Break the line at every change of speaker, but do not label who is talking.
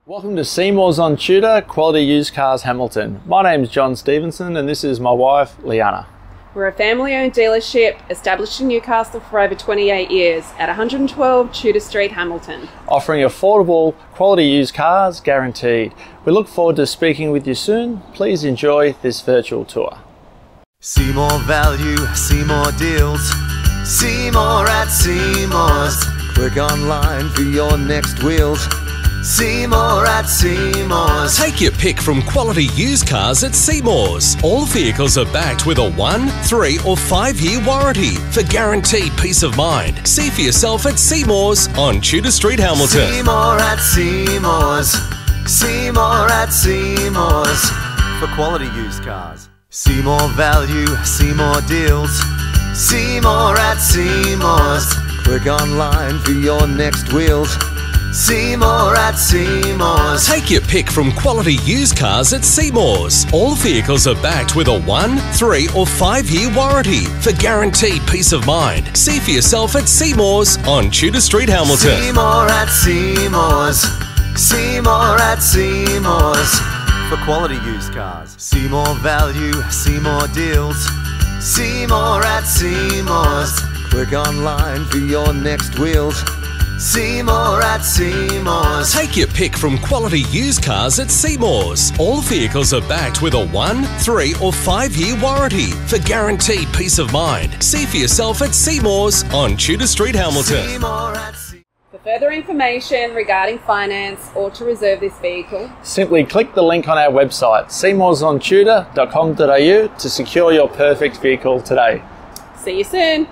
Welcome to Seymour's on Tudor, Quality Used Cars Hamilton. My name's John Stevenson and this is my wife, Leanna.
We're a family-owned dealership established in Newcastle for over 28 years at 112 Tudor Street, Hamilton.
Offering affordable, quality used cars guaranteed. We look forward to speaking with you soon. Please enjoy this virtual tour.
See more value, see more deals. See more at Seymour's. Click online for your next wheels. See more at Seymour's.
Take your pick from quality used cars at Seymour's. All vehicles are backed with a 1, 3 or 5 year warranty for guaranteed peace of mind. See for yourself at Seymour's on Tudor Street, Hamilton.
See more at Seymour's. See more at Seymour's. For quality used cars. See more value, see more deals. See more at Seymour's. Click online for your next wheels. See more at Seymour's.
Take your pick from quality used cars at Seymour's. All vehicles are backed with a 1, 3 or 5 year warranty for guaranteed peace of mind. See for yourself at Seymour's on Tudor Street, Hamilton.
See more at Seymour's. See more at Seymour's. For quality used cars. See more value, see more deals. See more at Seymour's. Click online for your next wheels. See more at Seymour's.
Take your pick from quality used cars at Seymour's. All vehicles are backed with a 1, 3 or 5 year warranty for guaranteed peace of mind. See for yourself at Seymour's on Tudor Street, Hamilton.
See more at
For further information regarding finance or to reserve this vehicle,
Simply click the link on our website, seymoursontudor.com.au, to secure your perfect vehicle today.
see you soon.